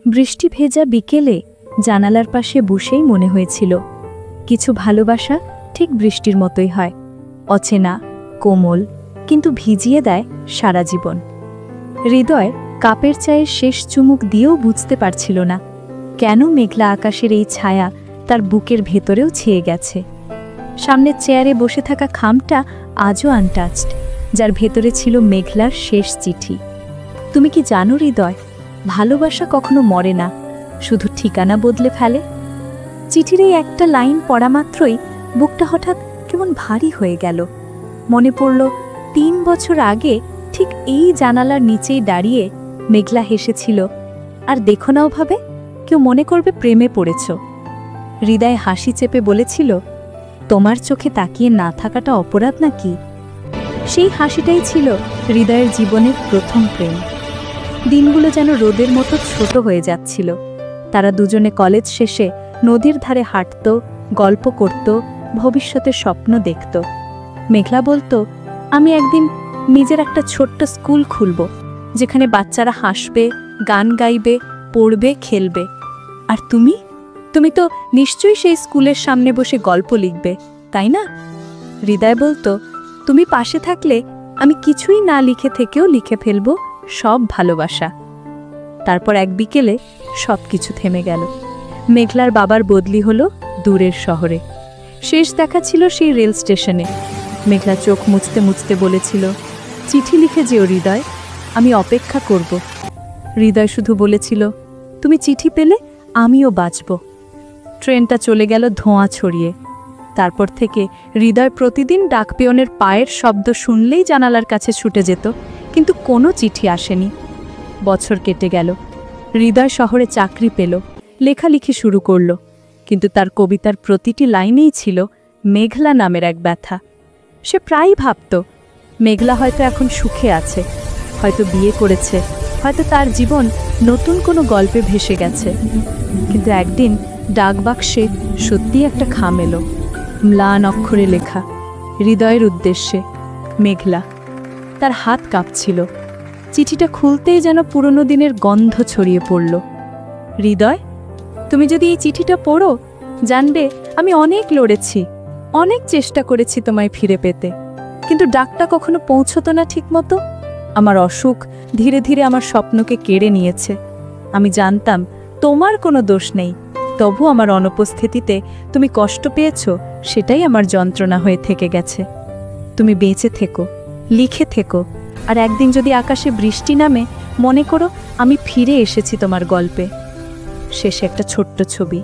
বৃষ্টি ভেজা বিকেলে জানালার পাশে বসেই মনে হয়েছিল, কিছু ভালোবাসা ঠিক বৃষ্টির মতোই হয়, অচেনা, কোমল, কিন্তু ভিজিয়ে দেয় সারা জীবন। হৃদয় কাপের চায়ের শেষ চুমুক দিয়েও বুঝতে পারছিল না কেন মেঘলা আকাশের এই ছায়া তার বুকের ভেতরেও ছেয়ে গেছে। সামনের চেয়ারে বসে থাকা খামটা আজও আনটাচড, যার ভেতরে ছিল মেঘলার শেষ চিঠি। তুমি কি জানো হৃদয়, ভালোবাসা কখনো মরে না, শুধু ঠিকানা বদলে ফেলে। চিঠির এই একটা লাইন পড়া মাত্রই বুকটা হঠাৎ কেমন ভারী হয়ে গেল। মনে পড়ল 3 বছর আগে ঠিক এই জানালার নিচেই দাঁড়িয়ে মেঘলা হেসেছিল, আর দেখো না ওভাবে কেউ মনে করবে প্রেমে পড়েছ। হৃদয় হাসি চেপে বলেছিল, তোমার চোখে তাকিয়ে না থাকাটা অপরাধ নাকি? সেই হাসিটাই ছিল হৃদয়ের জীবনের প্রথম প্রেম। দিনগুলো যেন রোদের মতো ছোট হয়ে যাচ্ছিল। তারা দুজনে কলেজ শেষে নদীর ধারে হাঁটত, গল্প করত, ভবিষ্যতের স্বপ্ন দেখত। মেঘলা বলতো, আমি একদিন নিজের একটা ছোট্ট স্কুল খুলব, যেখানে বাচ্চারা হাসবে, গান গাইবে, পড়বে, খেলবে। আর তুমি তুমি তো নিশ্চয়ই সেই স্কুলের সামনে বসে গল্প লিখবে, তাই না? হৃদয় বলতো, তুমি পাশে থাকলে আমি কিছুই না লিখে থেকেও লিখে ফেলব সব ভালোবাসা। তারপর এক বিকেলে সবকিছু থেমে গেল। মেঘলার বাবার বদলি হলো দূরের শহরে। শেষ দেখা ছিল সেই রেল স্টেশনে। মেঘলা চোখ মুছতে মুছতে বলেছিল, চিঠি লিখে যেও হৃদয়, আমি অপেক্ষা করব। হৃদয় শুধু বলেছিল, তুমি চিঠি পেলে আমিও বাঁচব। ট্রেনটা চলে গেল ধোঁয়া ছড়িয়ে। তারপর থেকে হৃদয় প্রতিদিন ডাকপিয়নের পায়ের শব্দ শুনলেই জানালার কাছে ছুটে যেত, কিন্তু কোনো চিঠি আসেনি। বছর কেটে গেল। হৃদয় শহরে চাকরি পেল, লেখালেখি শুরু করল, কিন্তু তার কবিতার প্রতিটি লাইনেই ছিল মেঘলা নামের এক ব্যথা। সে প্রায়ই ভাবত, মেঘলা হয়তো এখন সুখে আছে, হয়তো বিয়ে করেছে, হয়তো তার জীবন নতুন কোনো গল্পে ভেসে গেছে। কিন্তু একদিন ডাকবাক্সে সত্যি একটা খাম এলো, ম্লান অক্ষরে লেখা, হৃদয়ের উদ্দেশ্যে, মেঘলা। তার হাত কাঁপছিল। চিঠিটা খুলতেই যেন পুরনো দিনের গন্ধ ছড়িয়ে পড়ল। হৃদয়, তুমি যদি এই চিঠিটা পড়ো, জানবে আমি অনেক লড়েছি, অনেক চেষ্টা করেছি তোমায় ফিরে পেতে, কিন্তু ডাকটা কখনো পৌঁছতো না ঠিক মতো। আমার অসুখ ধীরে ধীরে আমার স্বপ্নকে কেড়ে নিয়েছে। আমি জানতাম তোমার কোনো দোষ নেই, তবু আমার অনুপস্থিতিতে তুমি কষ্ট পেয়েছ, সেটাই আমার যন্ত্রণা হয়ে থেকে গেছে। তুমি বেঁচে থেকো, লিখে থেকো, আর একদিন যদি আকাশে বৃষ্টি নামে, মনে করো আমি ফিরে এসেছি তোমার গল্পে। শেষে একটা ছোট্ট ছবি,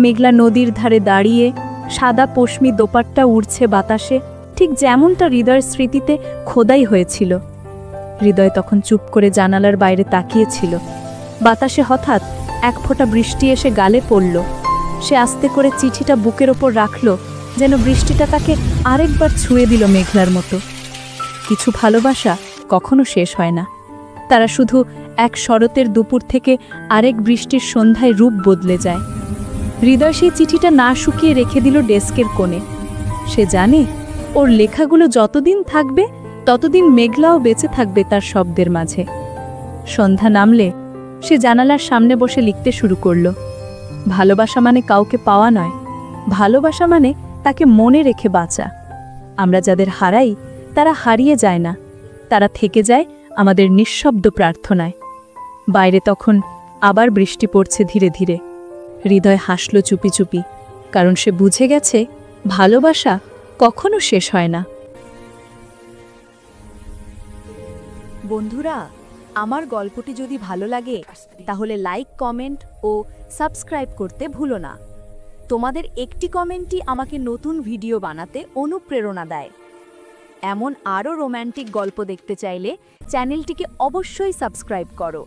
মেঘলা নদীর ধারে দাঁড়িয়ে, সাদা পশমি দোপাট্টা উড়ছে বাতাসে, ঠিক যেমনটা হৃদয়ের স্মৃতিতে খোদাই হয়েছিল। হৃদয় তখন চুপ করে জানালার বাইরে তাকিয়েছিল। বাতাসে হঠাৎ এক ফোঁটা বৃষ্টি এসে গালে পড়ল। সে আস্তে করে চিঠিটা বুকের ওপর রাখল, যেন বৃষ্টিটা তাকে আরেকবার ছুঁয়ে দিল মেঘলার মতো। কিছু ভালোবাসা কখনো শেষ হয় না, তারা শুধু এক শরতের দুপুর থেকে আরেক বৃষ্টির সন্ধ্যায় রূপ বদলে যায়। হৃদয় সেই চিঠিটা না শুকিয়ে রেখে দিল ডেস্কের কোণে। সে জানে ওর লেখাগুলো যতদিন থাকবে, ততদিন মেঘলাও বেঁচে থাকবে তার শব্দের মাঝে। সন্ধ্যা নামলে সে জানালার সামনে বসে লিখতে শুরু করল। ভালোবাসা মানে কাউকে পাওয়া নয়, ভালোবাসা মানে তাকে মনে রেখে বাঁচা। আমরা যাদের হারাই, তারা হারিয়ে যায় না, তারা থেকে যায় আমাদের নিঃশব্দ প্রার্থনায়। বাইরে তখন আবার বৃষ্টি পড়ছে ধীরে ধীরে। হৃদয় হাসল চুপি চুপি, কারণ সে বুঝে গেছে ভালোবাসা কখনো শেষ হয় না। বন্ধুরা, আমার গল্পটি যদি ভালো লাগে, তাহলে লাইক, কমেন্ট ও সাবস্ক্রাইব করতে ভুলো না। তোমাদের একটি কমেন্টই আমাকে নতুন ভিডিও বানাতে অনুপ্রেরণা দেয়। এমন আরও রোম্যান্টিক গল্প দেখতে চাইলে চ্যানেলটিকে অবশ্যই সাবস্ক্রাইব করো।